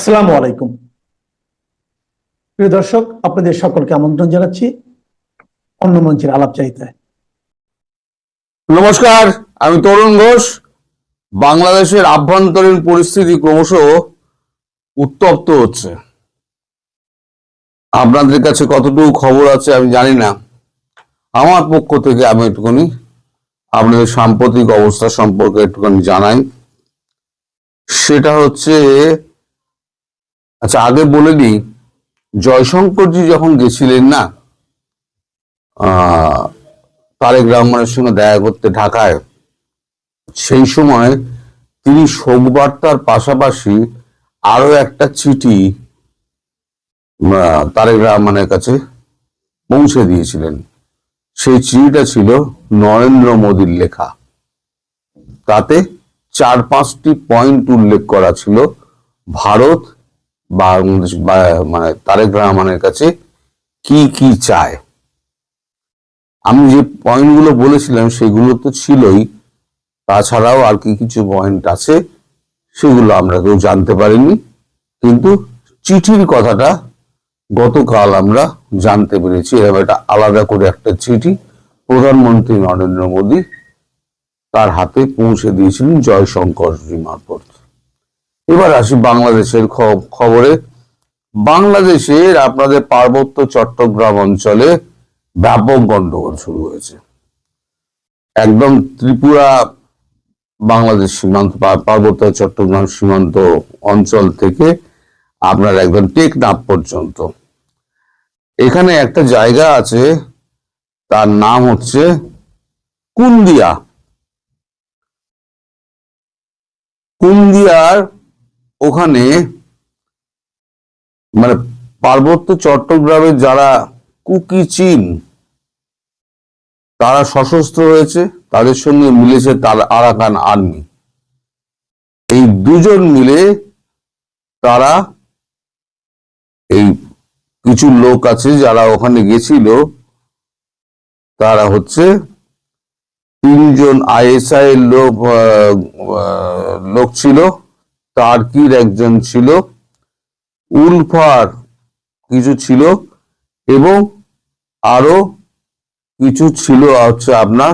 আসসালামু আলাইকুম প্রিয় দর্শক, আপনাদের সকলকে আমন্ত্রণ জানাচ্ছি অন্য মঞ্চের আলাপচারিতায়। নমস্কার, আমি তরুণ ঘোষ। বাংলাদেশের আভ্যন্তরীণ পরিস্থিতি ক্রমশ উত্তপ্ত হচ্ছে। আপনাদের কাছে কতটুকু খবর আছে আমি জানি না। আমার পক্ষ থেকে আমি একটুখানি আপনাদের সাম্প্রতিক অবস্থা সম্পর্কে একটুখানি জানাই। সেটা হচ্ছে, আচ্ছা আগে বলে দিই, জয়শঙ্করজি যখন গেছিলেন না তারেক রহমানের সঙ্গে দেখা করতে ঢাকায়, সেই সময় তিনি শোকবার্তার পাশাপাশি আরো একটা চিঠি তারেক রহমানের কাছে পৌঁছে দিয়েছিলেন। সেই চিঠিটা ছিল নরেন্দ্র মোদীর লেখা। তাতে 4-5টি পয়েন্ট উল্লেখ করা ছিল ভারত বাংলাদেশ মানে তারেক রহমানের কাছে কি কি চায়। আমি যে পয়েন্টগুলো বলেছিলাম সেগুলো তো ছিলই, তাছাড়াও আর কি কিছু পয়েন্ট আছে সেগুলো আমরা কেউ জানতে পারিনি, কিন্তু চিঠির কথাটা গতকাল আমরা জানতে পেরেছি। এরকম একটা আলাদা করে একটা চিঠি প্রধানমন্ত্রী নরেন্দ্র মোদী তার হাতে পৌঁছে দিয়েছিলেন জয়শঙ্করজি মারফত। এবার আসি বাংলাদেশের খবরে। বাংলাদেশের আপনাদের পার্বত্য চট্টগ্রাম অঞ্চলে ব্যাপক গন্ডগোল শুরু হয়েছে। একদম ত্রিপুরা বাংলাদেশ সীমান্ত, পার্বত্য চট্টগ্রাম সীমান্ত অঞ্চল থেকে আপনার একদম টেকনাফ পর্যন্ত এখানে একটা জায়গা আছে, তার নাম হচ্ছে কুন্দিয়া। কুন্দিয়ার ওখানে মানে পার্বত্য চট্টগ্রামের যারা কুকি চীন তারা সশস্ত্র হয়েছে, তাদের সঙ্গে মিলেছে তার আরাকান আর্মি। এই দুজন মিলে তারা, এই কিছু লোক আছে যারা ওখানে গেছিল, তারা হচ্ছে 3জন ISI এর লোক ছিল, টার্কির একজন ছিল, উলফার কিছু ছিল এবং আরো কিছু ছিল হচ্ছে আপনার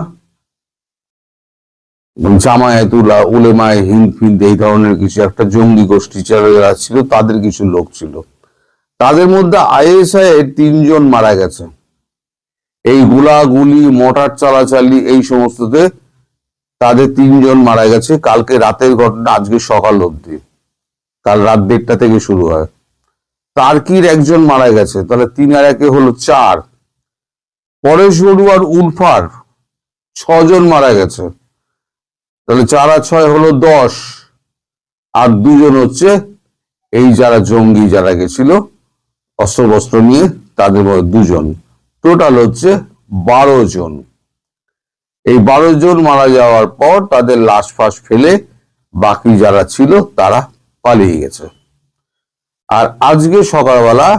জামায়াতুল উলেমায়ে হিন্দ এই ধরনের কিছু একটা জঙ্গি গোষ্ঠী যারা ছিল, তাদের কিছু লোক ছিল। তাদের মধ্যে ISI এর 3জন মারা গেছে। এই গুলাগুলি মোটর চালাচালি এই সমস্ততে তাদের 3জন মারা গেছে। কালকে রাতের ঘটনা, আজকে সকাল অবধি, কাল রাত 1:30 থেকে শুরু হয়। টার্কির একজন মারা গেছে, তাহলে 3 আর 1 হলো 4। পরেশ বড়ুয়ার উলফার 6জন মারা গেছে, তাহলে 4 আর 6 হলো 10। আর 2জন হচ্ছে এই যারা জঙ্গি যারা গেছিল অস্ত্র নিয়ে, তাদের মধ্যে 2জন, টোটাল হচ্ছে 12 জন। এই 12 জন মারা যাওয়ার পর তাদের লাশ ফাঁস ফেলে বাকি যারা ছিল তারা পালিয়ে গেছে। আর আজকে সকালবেলা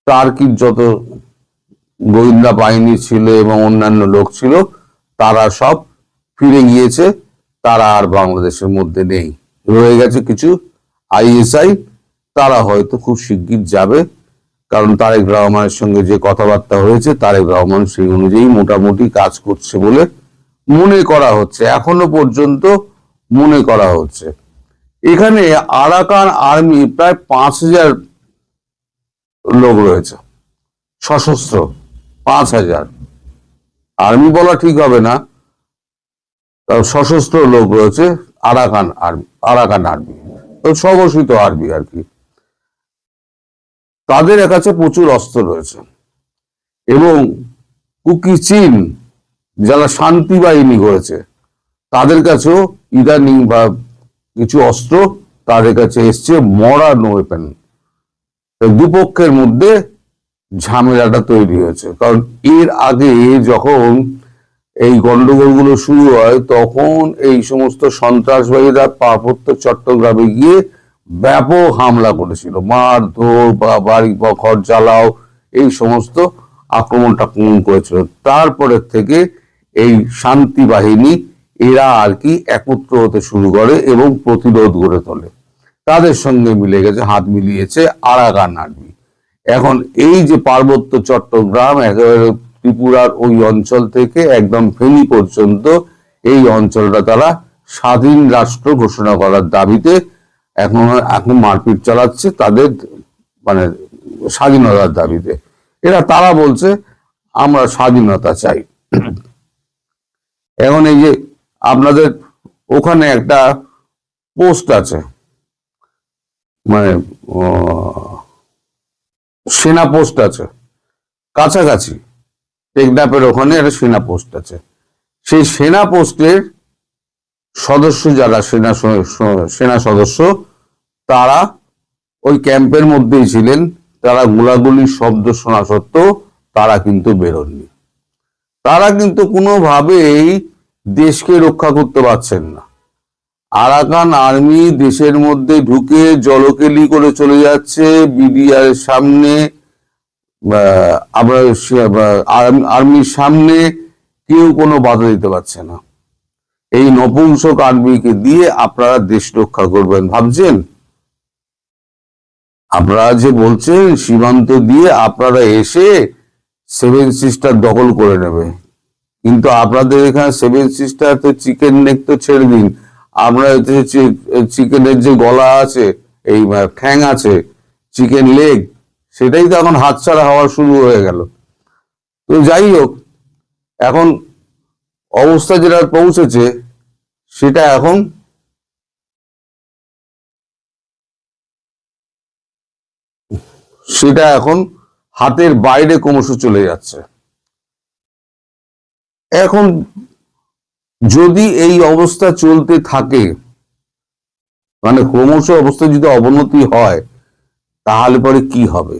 টার্কির যত গোয়েন্দা বাহিনী ছিল এবং অন্যান্য লোক ছিল তারা সব ফিরে গিয়েছে। তারা আর বাংলাদেশের মধ্যে নেই, রয়ে গেছে কিছু ISI। তারা হয়তো খুব শিগগির যাবে, কারণ তারেক রহমানের সঙ্গে যে কথাবার্তা হয়েছে, তারেক রহমান সেই অনুযায়ী মোটামুটি কাজ করছে বলে মনে করা হচ্ছে, এখনো পর্যন্ত মনে করা হচ্ছে। এখানে আরাকান আর্মি প্রায় 5000 লোক রয়েছে সশস্ত্র। 5000 আর্মি বলা ঠিক হবে না, সশস্ত্র লোক রয়েছে আরাকান আর্মি, স্বঘোষিত আর্মি আর কি। তাদের কাছে প্রচুর অস্ত্র রয়েছে এবং কুকি চীন যারা শান্তি বাহিনী করেছে তাদের কাছেও ইদানিং বা কিছু অস্ত্র তাদের কাছে এসছে, মডার্ন ওয়েপেন। দুপক্ষের মধ্যে ঝামেলাটা তৈরি হয়েছে, কারণ এর আগে যখন এই গন্ডগোলগুলো শুরু হয় তখন এই সমস্ত সন্ত্রাসবাদীরা পার্বত্য চট্টগ্রামে গিয়ে ব্যাপক হামলা করেছিল, মারধর বা বাড়ি ঘর জ্বালাও এই সমস্ত আক্রমণ করেছিল। তারপরে থেকে এই শান্তি বাহিনী এরা আর কি একত্র হতে শুরু করে এবং প্রতিরোধ গড়ে তোলে। তাদের সঙ্গে মিলে গেছে, হাত মিলিয়েছে আরাকান আর্মি। এখন এই যে পার্বত্য চট্টগ্রাম, একেবারে ত্রিপুরার ওই অঞ্চল থেকে একদম ফেনী পর্যন্ত এই অঞ্চলটা তারা স্বাধীন রাষ্ট্র ঘোষণা করার দাবিতে এখন এখন মারপিট চালাচ্ছে, তাদের মানে স্বাধীনতার দাবিতে। তারা বলছে আমরা স্বাধীনতা চাই। এখন এই যে আপনাদের ওখানে একটা পোস্ট আছে, মানে সেনা পোস্ট আছে কাছাকাছি, টেকনাফের ওখানে একটা সেনা পোস্ট আছে। সেই সেনা পোস্টের সদস্য যারা সেনা সদস্য, তারা ওই ক্যাম্পের মধ্যেই ছিলেন। তারা গোলাগুলির শব্দ শোনা সত্ত্বেও তারা কিন্তু বেরোননি। তারা কিন্তু কোনোভাবেই দেশকে রক্ষা করতে পারছেন না। আরাকান আর্মি দেশের মধ্যে ঢুকে জলকেলি করে চলে যাচ্ছে, বিডিআর সামনে, আর্মির সামনে কেউ কোনো বাধা দিতে পারছে না। এই নপুংসক আর্মিকে দিয়ে আপনারা দেশ রক্ষা করবেন ভাবছেন? আপনারা যে বলছেন সীমান্ত দিয়ে আপনারা এসে 7 সিস্টার দখল করে নেবে, কিন্তু আপনাদের এখানে 7 সিস্টার তো চিকেন নেক তো ছেড়ে দিন, আমরা চিকেনের যে গলা আছে, এই ঠ্যাং আছে, চিকেন লেগ, সেটাই তো এখন হাতছাড়া হওয়া শুরু হয়ে গেল। তো যাই হোক, এখন অবস্থা যেটা পৌঁছেছে সেটা এখন হাতের বাইরে ক্রমশ চলে যাচ্ছে। এখন যদি এই অবস্থা চলতে থাকে, মানে ক্রমশ অবস্থা যদি অবনতি হয়, তাহলে পরে কি হবে?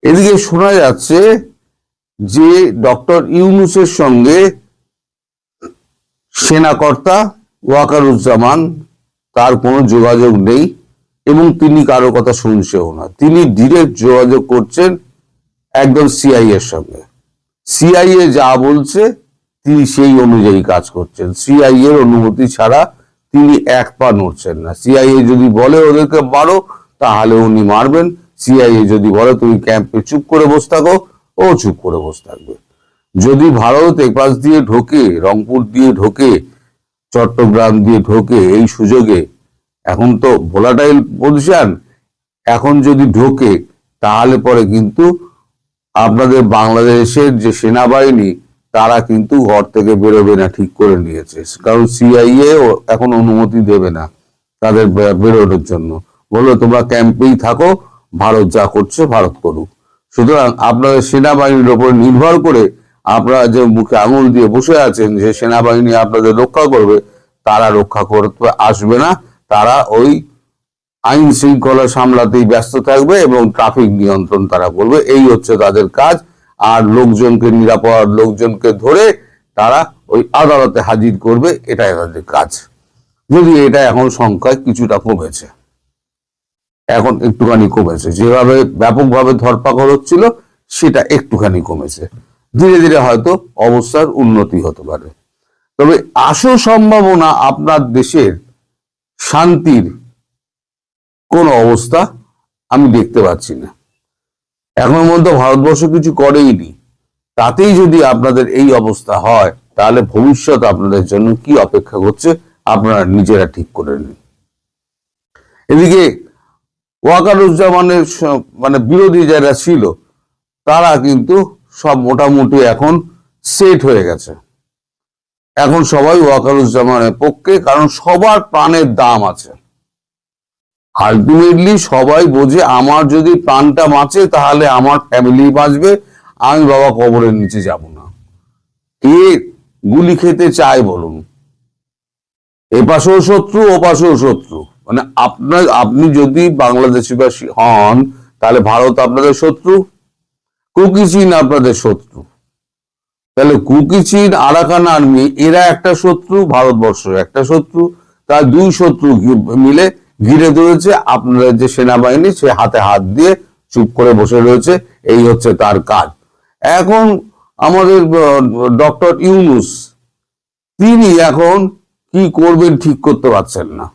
এদিকে শোনা যাচ্ছে যে ডক্টর ইউনূসের সঙ্গে সেনাকর্তা ওয়াকারুজ্জামান, তার কোনো যোগাযোগ নেই এবং তিনি কারো কথা শুনছেও না। তিনি ডিরেক্ট যোগাযোগ করছেন একদম সিআইএ এর সঙ্গে। সিআইএ যা বলছে তিনি সেই অনুযায়ী কাজ করছেন। সিআইএ এর অনুমতি ছাড়া তিনি এক পা নড়ছেন না। সিআইএ যদি বলে ওদেরকে মারো, তাহলে উনি মারবেন। সিআইএ যদি বলে তুমি ক্যাম্পে চুপ করে বসে থাকো, ও চুপ করে বসে থাকবে। যদি ভারত এপাশ দিয়ে ঢোকে, রংপুর দিয়ে ঢোকে, চট্টগ্রাম দিয়ে ঢোকে, এই সুযোগে, এখন তো ভোলাটাইল পজিশন, এখন যদি ঢোকে তাহলে পরে কিন্তু আপনাদের বাংলাদেশের যে সেনাবাহিনী, তারা কিন্তু ঘর থেকে বেরোবে না, ঠিক করে নিয়েছে। কারণ সিআইএ এখন অনুমতি দেবে না তাদের বেরোনোর জন্য। বললো তোমরা ক্যাম্পেই থাকো, ভারত যা করছে ভারত করুক। সুতরাং আপনাদের সেনাবাহিনীর উপর নির্ভর করে আপনারা যে মুখে আঙুল দিয়ে বসে আছেন যে সেনাবাহিনী আপনাদের রক্ষা করবে, তারা রক্ষা করতে আসবে না। তারা ওই আইন শৃঙ্খলা সামলাতেই ব্যস্ত থাকবে এবং ট্রাফিক নিয়ন্ত্রণ তারা করবে। এই হচ্ছে তাদের কাজ। আর লোকজনকে, নিরাপদ লোকজনকে ধরে তারা ওই আদালতে হাজির করবে, এটাই তাদের কাজ। যদি এটা এখন সংখ্যায় কিছুটা কমেছে, এখন একটুখানি কমেছে, যেভাবে ব্যাপকভাবে ধরপাকড় হচ্ছিল সেটা একটুখানি কমেছে। ধীরে ধীরে হয়তো অবস্থার উন্নতি হতে পারে। তবে আসল সম্ভাবনা আপনার দেশের শান্তির কোন অবস্থা আমি দেখতে পাচ্ছি না। এখন মধ্যে ভারতবর্ষ কিছু করেইনি, তাতেই যদি আপনাদের এই অবস্থা হয়, তাহলে ভবিষ্যৎ আপনাদের জন্য কি অপেক্ষা করছে আপনারা নিজেরা ঠিক করে নিন। এদিকে ওয়াকারুজ্জামানের মানে বিরোধী যারা ছিল, তারা কিন্তু সব মোটামুটি এখন সেট হয়ে গেছে। এখন সবাই ওয়াকারুজ্জামানের পক্ষে, কারণ সবার প্রাণের দাম আছে। আলটিমেটলি সবাই বোঝে আমার যদি প্রাণটা বাঁচে তাহলে আমার ফ্যামিলি বাঁচবে, আমি বাবা কবরের নিচে যাব না। কে গুলি খেতে চায় বলুন? এপাশেও শত্রু, ওপাশেও শত্রু। মানে আপনি যদি বাংলাদেশিবাসী হন, তাহলে ভারত আপনাদের শত্রু, কুকি চীন আপনাদের শত্রু। তাহলে কুকি চীন, আরাকান আর্মি, এরা একটা শত্রু, ভারতবর্ষ একটা শত্রু। তার দুই শত্রু মিলে ঘিরে ধরেছে আপনাদের যে সেনাবাহিনী, সে হাতে হাত দিয়ে চুপ করে বসে রয়েছে। এই হচ্ছে তার কাজ। এখন আমাদের ডক্টর ইউনূস, তিনি এখন কি করবেন ঠিক করতে পারছেন না।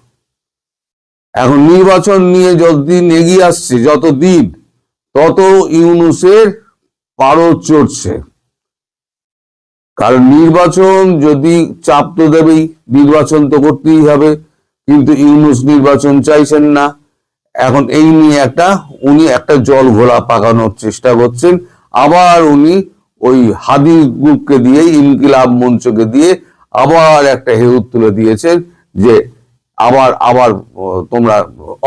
এখন নির্বাচন নিয়ে যতদিন এগিয়ে আসছে, যতদিন তত ইউনূসের পারদ চড়ছে। কারণ নির্বাচন যদি, চাপ তো দেবেই, নির্বাচন তো করতেই হবে, কিন্তু ইউনূস নির্বাচন চাইছেন না। এখন এই নিয়ে উনি একটা জল ঘোলা পাকানোর চেষ্টা করছেন। আবার উনি ওই হাদি গ্রুপকে দিয়ে, ইনকিলাব মঞ্চকে দিয়ে আবার একটা হেউত তুলে দিয়েছেন যে আবার তোমরা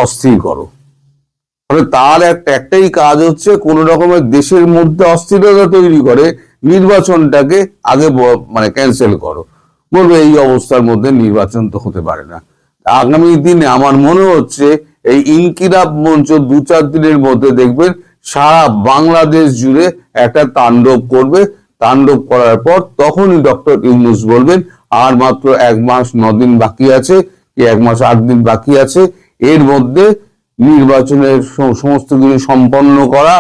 অস্থির করো। তবে তার একটাই কাজ হচ্ছে কোন রকমের দেশের মধ্যে অস্থিরতা তৈরি করে নির্বাচনটাকে আগে মানে ক্যান্সেল করো। বলবে এই অবস্থার মধ্যে নির্বাচন তো হতে পারে না। আগামী দিনে আমার মনে হচ্ছে এই ইনকিলাব মঞ্চ 2-4 দিনের মধ্যে দেখবেন সারা বাংলাদেশ জুড়ে একটা তাণ্ডব করবে। তাণ্ডব করার পর তখনই ডক্টর ইউনূস বলবেন আর মাত্র 1 মাস 9 দিন বাকি আছে, কি 1 মাস 8 দিন বাকি আছে, এর মধ্যে নির্বাচনের সমস্ত কিছু সম্পন্ন করা,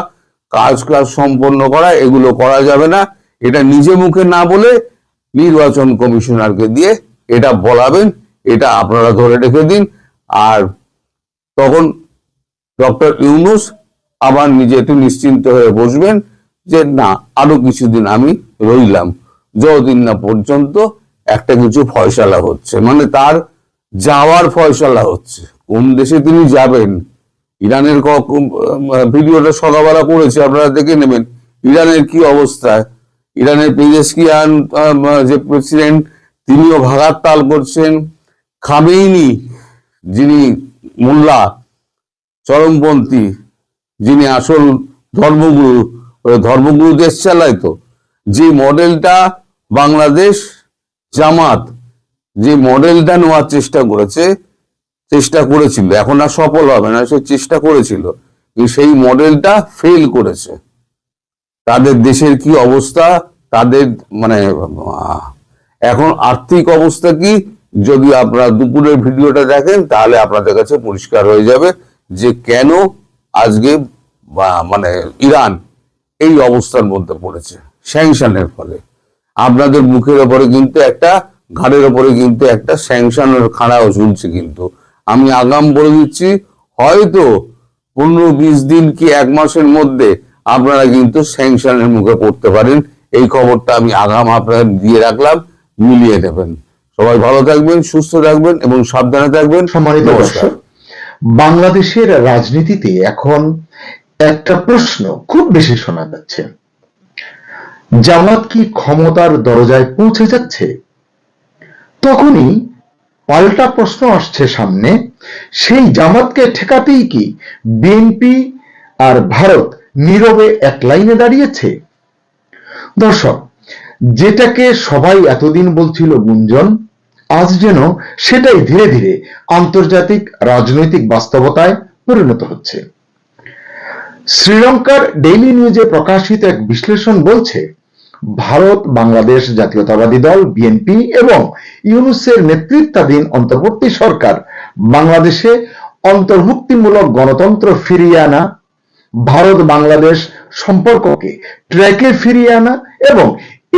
কাজ সম্পন্ন করা, এগুলো করা যাবে না। এটা নিজে মুখে না বলে নির্বাচন কমিশনারকে দিয়ে এটা বলাবেন, এটা আপনারা ধরে রেখে দিন। আর তখন ডক্টর ইউনূস আবার নিজে একটু নিশ্চিন্ত হয়ে বসবেন যে না, আরো কিছুদিন আমি রইলাম, যতদিন না পর্যন্ত একটা কিছু ফয়সালা হচ্ছে, মানে তার যাওয়ার ফয়সালা হচ্ছে। কোন দেশে তিনি যাবেন, ইরানের ভিডিওটা সকালবেলা করেছে, আপনারা দেখে নেবেন ইরানের কি অবস্থা। ইরানের পেজেশকিয়ান যে প্রেসিডেন্ট, তিনিও ভাগার তাল করছেন। খামেইনি, যিনি মোল্লা চরমপন্থী, যিনি আসল ধর্মগুরু, ধর্মগুরু দেশ চালায়, তো যে মডেলটা বাংলাদেশ জামাত যে মডেলটা নেওয়ার চেষ্টা করেছিল, এখন আর সফল হবে না, সে চেষ্টা করেছিল, কিন্তু সেই মডেলটা ফেল করেছে। তাদের দেশের কি অবস্থা, তাদের মানে এখন আর্থিক অবস্থা কি, যদি আপনারা দুপুরের ভিডিওটা দেখেন তাহলে আপনাদের কাছে পরিষ্কার হয়ে যাবে যে কেন আজকে মানে ইরান এই অবস্থার মধ্যে পড়েছে স্যাংশনের ফলে। আপনাদের মুখের ওপরে কিন্তু ঘাড়ের ওপরে কিন্তু একটা স্যাংশনের খাড়াও ঝুলছে। কিন্তু আমি আগাম বলে দিচ্ছি, হয়তো 15-20 দিন কি 1 মাসের মধ্যে আপনারা কিন্তু স্যাংশনের মুখে পড়তে পারেন। এই খবরটা আমি আগাম আপনাদের দিয়ে রাখলাম, মিলিয়ে নেবেন। সবাই ভালো থাকবেন, সুস্থ থাকবেন এবং সাবধানে থাকবেন। সম্মানিত দর্শক, বাংলাদেশের রাজনীতিতে এখন একটা প্রশ্ন খুব বেশি শোনা যাচ্ছে, জামাত কি ক্ষমতার দরজায় পৌঁছে যাচ্ছে? তখনই পাল্টা প্রশ্ন আসছে সামনে, সেই জামাতকে ঠেকাতেই কি বিএনপি আর ভারত নীরবে এক লাইনে দাঁড়িয়েছে? দর্শক, যেটাকে সবাই এতদিন বলছিল গুঞ্জন, আজ যেন সেটাই ধীরে ধীরে আন্তর্জাতিক রাজনৈতিক বাস্তবতায় পরিণত হচ্ছে। শ্রীলঙ্কার ডেইলি নিউজে প্রকাশিত এক বিশ্লেষণ বলছে, ভারত বাংলাদেশ জাতীয়তাবাদী দল বিএনপি এবং ইউনূসের নেতৃত্বাধীন অন্তর্বর্তী সরকার বাংলাদেশে অন্তর্ভুক্তিমূলক গণতন্ত্র ফিরিয়ে আনা, ভারত বাংলাদেশ সম্পর্ককে ট্র্যাকে ফিরিয়ে আনা এবং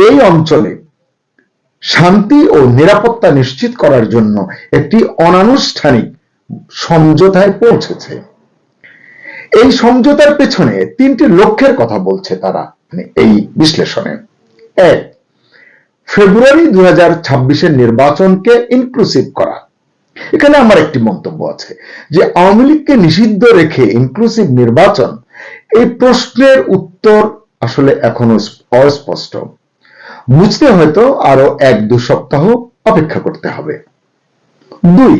এই অঞ্চলে শান্তি ও নিরাপত্তা নিশ্চিত করার জন্য একটি অনানুষ্ঠানিক সমঝোতায় পৌঁছেছে। এই সমঝোতার পেছনে 3টি লক্ষ্যের কথা বলছে তারা এই বিশ্লেষণে। 1, ফেব্রুয়ারি 2026-এর নির্বাচনকে ইনক্লুসিভ করা। এখানে আমার একটি মন্তব্য আছে যে আওয়ামী লীগকে নিষিদ্ধ রেখে ইনক্লুসিভ নির্বাচন, এই প্রশ্নের উত্তর আসলে এখনো অস্পষ্ট। বুঝতে হয়তো আরো 1-2 সপ্তাহ অপেক্ষা করতে হবে। 2,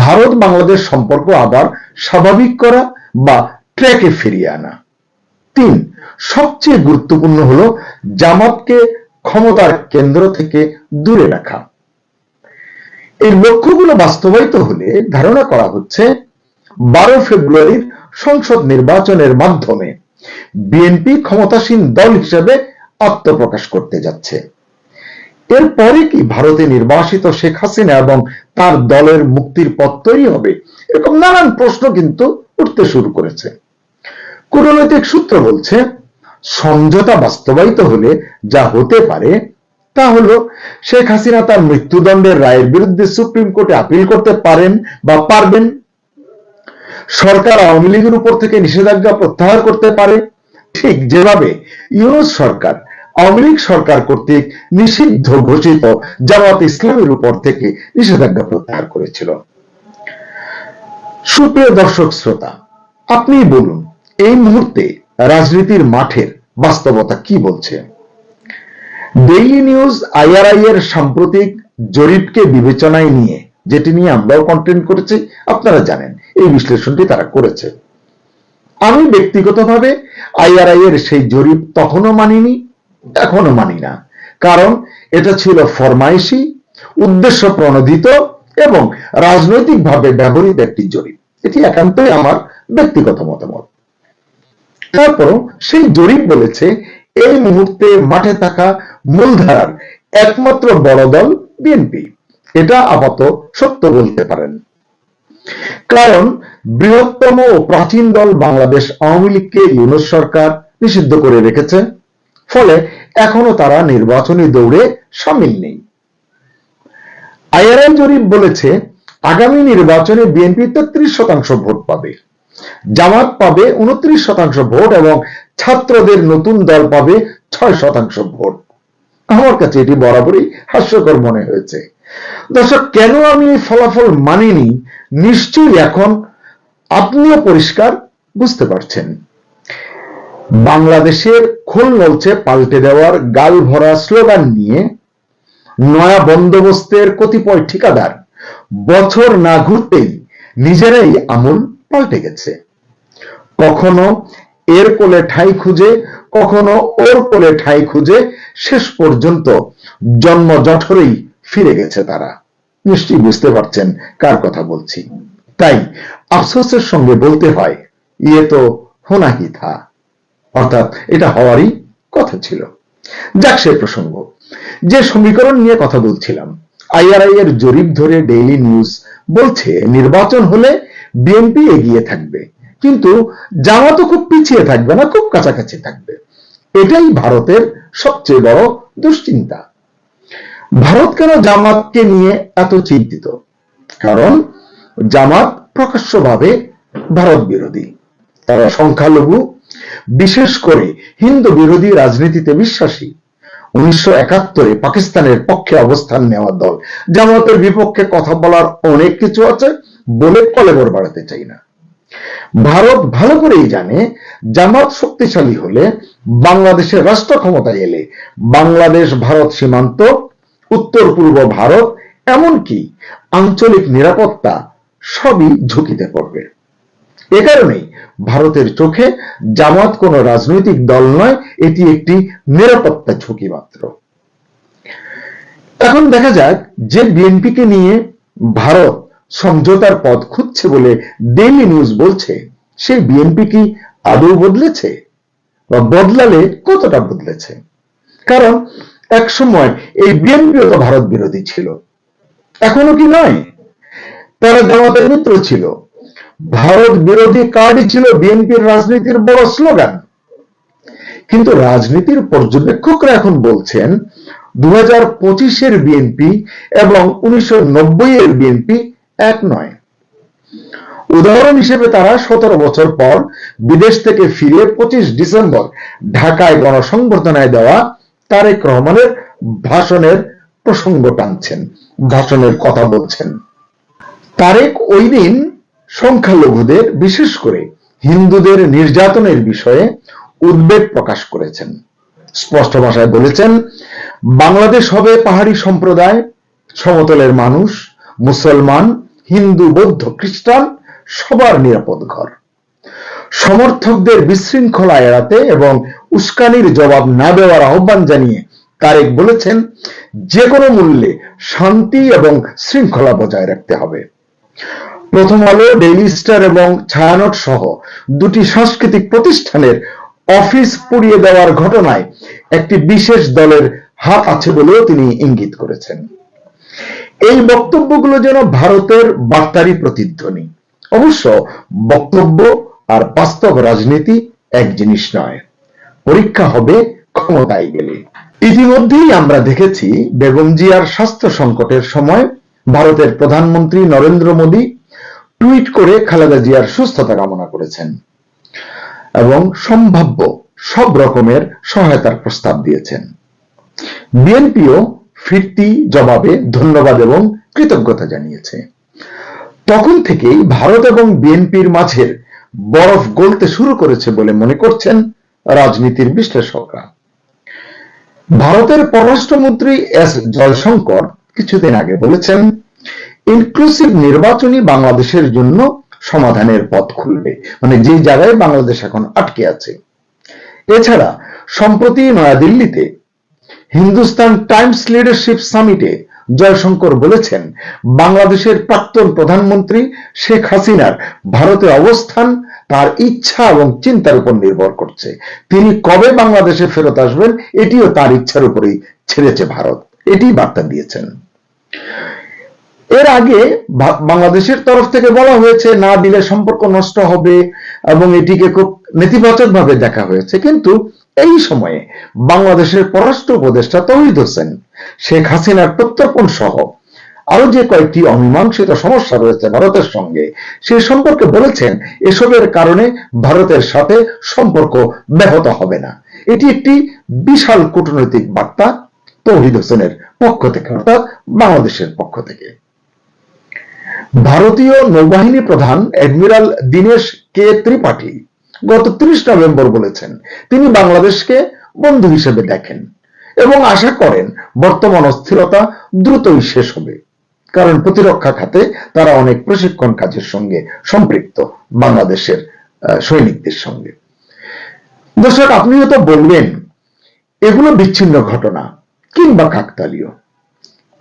ভারত বাংলাদেশ সম্পর্ক আবার স্বাভাবিক করা বা ট্র্যাকে ফিরিয়ে আনা। 3, সবচেয়ে গুরুত্বপূর্ণ হলো জামাতকে ক্ষমতার কেন্দ্র থেকে দূরে রাখা। এই লক্ষ্যগুলো বাস্তবায়িত হলে ধারণা করা হচ্ছে 12 ফেব্রুয়ারির সংসদ নির্বাচনের মাধ্যমে বিএনপি ক্ষমতাসীন দল হিসেবে আত্মপ্রকাশ করতে যাচ্ছে। এরপরে কি ভারতে নির্বাসিত শেখ হাসিনা এবং তার দলের মুক্তির পথ তৈরি হবে? এরকম নানান প্রশ্ন কিন্তু উঠতে শুরু করেছে। কূটনৈতিক সূত্র বলছে, সমঝোতা বাস্তবায়িত হলে যা হতে পারে তা হলো শেখ হাসিনা তার মৃত্যুদণ্ডের রায়ের বিরুদ্ধে সুপ্রিম কোর্টে আপিল করতে পারেন বা পারবেন, সরকার আওয়ামী লীগের উপর থেকে নিষেধাজ্ঞা প্রত্যাহার করতে পারে, ঠিক যেভাবে ইউনূস সরকার আওয়ামী লীগ সরকার কর্তৃক নিষিদ্ধ ঘোষিত জামাত ইসলামের উপর থেকে নিষেধাজ্ঞা প্রত্যাহার করেছিল। সুপ্রিয় দর্শক শ্রোতা, আপনি বলুন এই মুহূর্তে রাজনীতির মাঠের বাস্তবতা কি বলছে? ডেইলি নিউজ IRI এর সাম্প্রতিক জরিপকে বিবেচনায় নিয়ে, যেটি নিয়ে আমরাও কন্টেন্ট করেছি, আপনারা জানেন এই বিশ্লেষণটি তারা করেছে। আমি ব্যক্তিগতভাবে IRI এর সেই জরিপ তখনও মানিনি, এখনো মানি না, কারণ এটা ছিল ফরমাইশি, উদ্দেশ্য প্রণোদিত এবং রাজনৈতিকভাবে ব্যবহৃত একটি জরিপ। এটি একান্তই আমার ব্যক্তিগত মতামত। তারপর সেই জরিপ বলেছে এই মুহূর্তে মাঠে থাকা মূলধারার একমাত্র বড় দল বিএনপি। এটা আপাতত সত্য বলতে পারেন, কারণ বৃহত্তম ও প্রাচীন দল বাংলাদেশ আওয়ামী লীগকে ইউনূস সরকার নিষিদ্ধ করে রেখেছে, ফলে এখনো তারা নির্বাচনী দৌড়ে সামিল নেই। IRI জরিপ বলেছে আগামী নির্বাচনে বিএনপি 33% ভোট পাবে, জামাত পাবে 29% ভোট এবং ছাত্রদের নতুন দল পাবে 6% ভোট। আমার কাছে এটি বরাবরই হাস্যকর মনে হয়েছে। দর্শক, কেন আমি এই ফলাফল মানিনি নিশ্চয়ই এখন আপনিও পরিষ্কার বুঝতে পারছেন। বাংলাদেশের খোল নলছে পাল্টে দেওয়ার গাল ভরা স্লোগান নিয়ে নয়া বন্দোবস্তের কতিপয় ঠিকাদার বছর না ঘুরতেই নিজেরাই আমূল পাল্টে গেছে। কখনো এর কোলে ঠাঁই খুঁজে, কখনো ওর কোলে ঠাঁই খুঁজে শেষ পর্যন্ত জন্ম জঠরেই ফিরে গেছে তারা। নিশ্চয়ই বুঝতে পারছেন কার কথা বলছি। তাই আফসোসের সঙ্গে বলতে হয়, ইয়ে তো হোনা হি থা, অর্থাৎ এটা হওয়ারই কথা ছিল। যাক, সে প্রসঙ্গ। যে সমীকরণ নিয়ে কথা বলছিলাম, IRI এর জরিপ ধরে ডেইলি নিউজ বলছে নির্বাচন হলে বিএনপি এগিয়ে থাকবে, কিন্তু জামাতও খুব পিছিয়ে থাকবে না, খুব কাছাকাছি থাকবে। এটাই ভারতের সবচেয়ে বড় দুশ্চিন্তা। ভারত কেন জামাতকে নিয়ে এত চিন্তিত? কারণ জামাত প্রকাশ্যভাবে ভারত বিরোধী, তারা সংখ্যালঘু, বিশেষ করে হিন্দু বিরোধী রাজনীতিতে বিশ্বাসী। 1971 পাকিস্তানের পক্ষে অবস্থান নেওয়া দল। জামাতের বিপক্ষে কথা বলার অনেক কিছু আছে, বলে কলেবর বাড়াতে চাই না। ভারত ভালো করেই জানে জামাত শক্তিশালী হলে, বাংলাদেশের রাষ্ট্র ক্ষমতায় এলে বাংলাদেশ ভারত সীমান্ত, উত্তর পূর্ব ভারত, এমনকি আঞ্চলিক নিরাপত্তা সবই ঝুঁকিতে পড়বে। এ কারণেই ভারতের চোখে জামাত কোনো রাজনৈতিক দল নয়, এটি একটি নিরাপত্তা ঝুঁকি মাত্র। এখন দেখা যাক, যে বিএনপিকে নিয়ে ভারত সমঝোতার পথ খুঁজছে বলে ডেইলি নিউজ বলছে, সেই বিএনপি কি আদৌ বদলেছে বা বদলালে কতটা বদলেছে? কারণ এক সময় এই বিএনপিও তো ভারত বিরোধী ছিল, এখনো কি নয়? তারা জামাতের মিত্র ছিল। ভারত বিরোধী কার্ডই ছিল বিএনপির রাজনীতির বড় স্লোগান। কিন্তু রাজনীতির পর্যবেক্ষকরা এখন বলছেন 2025-এর বিএনপি এবং 1990-এর বিএনপি এক নয়। উদাহরণ হিসেবে তারা 17 বছর পর বিদেশ থেকে ফিরে 25 ডিসেম্বর ঢাকায় গণসংবর্ধনায় দেওয়া তারেক রহমানের ভাষণের প্রসঙ্গ টানছেন, ভাষণের কথা বলছেন। তারেক ওই দিন সংখ্যালঘুদের, বিশেষ করে হিন্দুদের নির্যাতনের বিষয়ে উদ্বেগ প্রকাশ করেছেন। স্পষ্ট ভাষায় বলেছেন, বাংলাদেশ হবে পাহাড়ি সম্প্রদায়, সমতলের মানুষ, মুসলমান, হিন্দু, বৌদ্ধ, খ্রিস্টান সবার নিরাপদ ঘর। সমর্থকদের বিশৃঙ্খলা এড়াতে এবং উস্কানির জবাব না দেওয়ার আহ্বান জানিয়ে তারেক বলেছেন, যে কোনো মূল্যে শান্তি এবং শৃঙ্খলা বজায় রাখতে হবে। প্রথম আলো, ডেইলি স্টার এবং ছায়ানট সহ দুটি সাংস্কৃতিক প্রতিষ্ঠানের অফিস পুড়িয়ে দেওয়ার ঘটনায় একটি বিশেষ দলের হাত আছে বলেও তিনি ইঙ্গিত করেছেন। এই বক্তব্যগুলো যেন ভারতের বার্তারই প্রতিধ্বনি। অবশ্য বক্তব্য আর বাস্তব রাজনীতি এক জিনিস নয়। পরীক্ষা হবে ক্ষমতায় গেলে। ইতিমধ্যেই আমরা দেখেছি বেগম জিয়ার স্বাস্থ্য সংকটের সময় ভারতের প্রধানমন্ত্রী নরেন্দ্র মোদী টুইট করে খালেদা জিয়ার সুস্থতা কামনা করেছেন এবং সম্ভাব্য সব রকমের সহায়তার প্রস্তাব দিয়েছেন। বিএনপিও ফিরতি জবাবে ধন্যবাদ এবং কৃতজ্ঞতা জানিয়েছে। তখন থেকেই ভারত এবং বিএনপির মাঝের বরফ গলতে শুরু করেছে বলে মনে করছেন রাজনীতির বিশ্লেষকরা। ভারতের পররাষ্ট্রমন্ত্রী এস জয়শঙ্কর কিছুদিন আগে বলেছেন, ইনক্লুসিভ নির্বাচনই বাংলাদেশের জন্য সমাধানের পথ খুলবে, মানে যে জায়গায় বাংলাদেশ এখন আটকে আছে। এছাড়া সম্প্রতি নয়াদিল্লিতে হিন্দুস্তান টাইমস লিডারশিপ সামিটে জয়শঙ্কর বলেছেন, বাংলাদেশের প্রাক্তন প্রধানমন্ত্রী শেখ হাসিনার ভারতে অবস্থান তার ইচ্ছা এবং চিন্তার উপর নির্ভর করছে। তিনি কবে বাংলাদেশে ফেরত আসবেন এটিও তার ইচ্ছার উপরেই ছেড়েছে ভারত, এটি বার্তা দিয়েছেন। এর আগে বাংলাদেশের তরফ থেকে বলা হয়েছে না দিলে সম্পর্ক নষ্ট হবে এবং এটিকে খুব নেতিবাচক ভাবে দেখা হয়েছে, কিন্তু এই সময়ে বাংলাদেশের পররাষ্ট্র উপদেষ্টা তৌহিদ হোসেন শেখ হাসিনার প্রত্যর্পণ সহ আরো যে কয়েকটি অমীমাংসিত সমস্যা রয়েছে ভারতের সঙ্গে সে সম্পর্কে বলেছেন এসবের কারণে ভারতের সাথে সম্পর্ক ব্যাহত হবে না। এটি একটি বিশাল কূটনৈতিক বার্তা তৌহিদ হোসেনের পক্ষ থেকে, অর্থাৎ বাংলাদেশের পক্ষ থেকে। ভারতীয় নৌবাহিনী প্রধান অ্যাডমিরাল দীনেশ কে ত্রিপাঠী গত 30 নভেম্বর বলেছেন তিনি বাংলাদেশকে বন্ধু হিসেবে দেখেন এবং আশা করেন বর্তমান অস্থিরতা দ্রুতই শেষ হবে, কারণ প্রতিরক্ষা খাতে তারা অনেক প্রশিক্ষণ কাজের সঙ্গে সম্পৃক্ত বাংলাদেশের সৈনিকদের সঙ্গে। দর্শক, আপনিও তো বলবেন এগুলো বিচ্ছিন্ন ঘটনা কিংবা কাকতালীয়,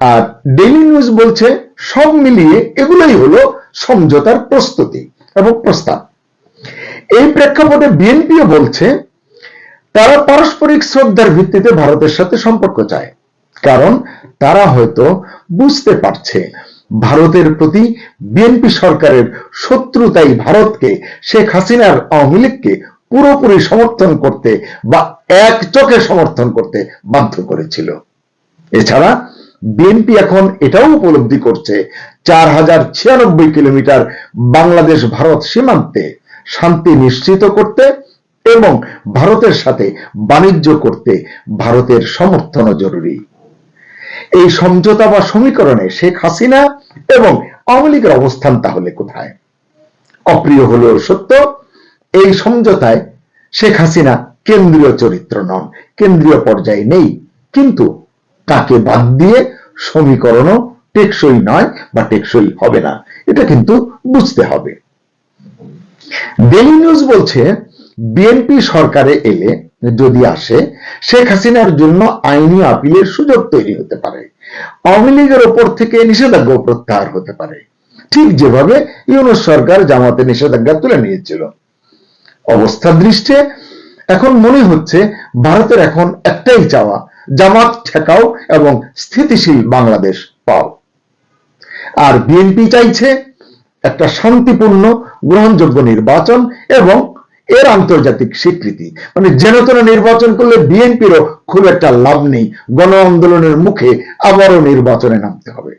আর ডেইলি নিউজ বলছে সব মিলিয়ে এগুলোই হলো সমঝোতার প্রস্তুতি এবং প্রস্তাব। এই প্রেক্ষাপটে বিএনপিও বলছে তারা পারস্পরিক শ্রদ্ধার ভিত্তিতে ভারতের সাথে সম্পর্ক চায়, কারণ তারা হয়তো বুঝতে পারছে ভারতের প্রতি বিএনপি সরকারের শত্রুতাই ভারতকে শেখ হাসিনার আওয়ামী লীগকে পুরোপুরি সমর্থন করতে বা এক চোখে সমর্থন করতে বাধ্য করেছিল। এছাড়া বিএনপি এখন এটাও উপলব্ধি করছে 4096 কিলোমিটার বাংলাদেশ ভারত সীমান্তে শান্তি নিশ্চিত করতে এবং ভারতের সাথে বাণিজ্য করতে ভারতের সমর্থনও জরুরি। এই সমঝোতা বা সমীকরণে শেখ হাসিনা এবং আওয়ামী লীগের অবস্থান তাহলে কোথায়? অপ্রিয় হলেও সত্য, এই সমঝোতায় শেখ হাসিনা কেন্দ্রীয় চরিত্র নন, কেন্দ্রীয় পর্যায়ে নেই, কিন্তু তাকে বাদ দিয়ে সমীকরণও টেকসই নয় বা টেকসই হবে না, এটা কিন্তু বুঝতে হবে। ডেইলি নিউজ বলছে বিএনপি সরকারে এলে যদি আসে শেখ হাসিনার জন্য আইনি আপিলের সুযোগ তৈরি হতে পারে, আওয়ামী লীগের ওপর থেকে নিষেধাজ্ঞা প্রত্যাহার হতে পারে, ঠিক যেভাবে ইউনূস সরকার জামাতে নিষেধাজ্ঞা তুলে নিয়েছিল। অবস্থা দৃষ্টে এখন মনে হচ্ছে ভারতের এখন একটাই চাওয়া, জামাত ঠেকাও এবং স্থিতিশীল বাংলাদেশ পাও। আর বিএনপি চাইছে একটা শান্তিপূর্ণ গ্রহণযোগ্য নির্বাচন এবং এর আন্তর্জাতিক স্বীকৃতি। মানে যেন তেন নির্বাচন করলে বিএনপিরও খুব একটা লাভ নেই, গণ আন্দোলনের মুখে আবারও নির্বাচনে নামতে হবে।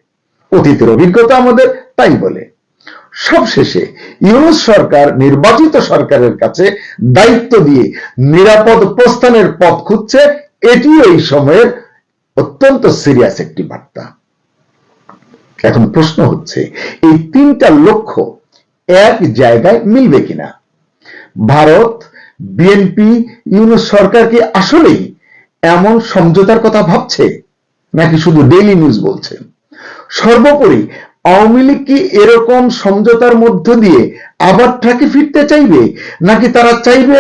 অতীতের অভিজ্ঞতা আমাদের তাই বলে। সবশেষে ইউনূস সরকার নির্বাচিত সরকারের কাছে দায়িত্ব দিয়ে নিরাপদ প্রস্থানের পথ খুঁজছে, এটিও এই সময়ের অত্যন্ত সিরিয়াস একটি বার্তা। এখন প্রশ্ন হচ্ছে এই তিনটা লক্ষ্য এক জায়গায় মিলবে কিনা? ভারত, বিএনপি, ইউনূস সরকার কি আসলেই এমন সমঝোতার কথা ভাবছে নাকি শুধু ডেইলি নিউজ বলছে? সর্বোপরি আওয়ামী লীগ কি এরকম সমঝোতার মধ্য দিয়ে আবার ট্র্যাকে ফিরতে চাইবে, নাকি তারা চাইবে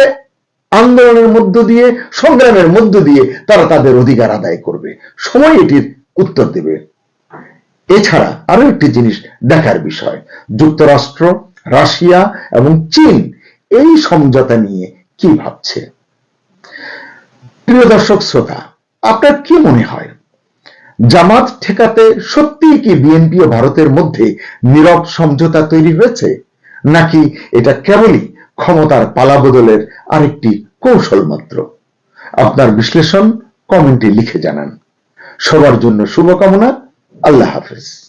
আন্দোলনের মধ্য দিয়ে, সংগ্রামের মধ্য দিয়ে তারা তাদের অধিকার আদায় করবে? সময় এটির উত্তর দেবে। এছাড়া আরো একটি জিনিস দেখার বিষয়, যুক্তরাষ্ট্র, রাশিয়া এবং চীন এই সমঝোতা নিয়ে কি ভাবছে? প্রিয় দর্শক শ্রোতা, আপনার কি মনে হয় জামাত ঠেকাতে সত্যিই কি বিএনপি ও ভারতের মধ্যে নীরব সমঝোতা তৈরি হয়েছে, নাকি এটা কেবলই ক্ষমতার পালাবদলের আরেকটি কৌশল মাত্র? আপনার বিশ্লেষণ কমেন্টে লিখে জানান। সবার জন্য শুভকামনা। আল্লাহ হাফেজ।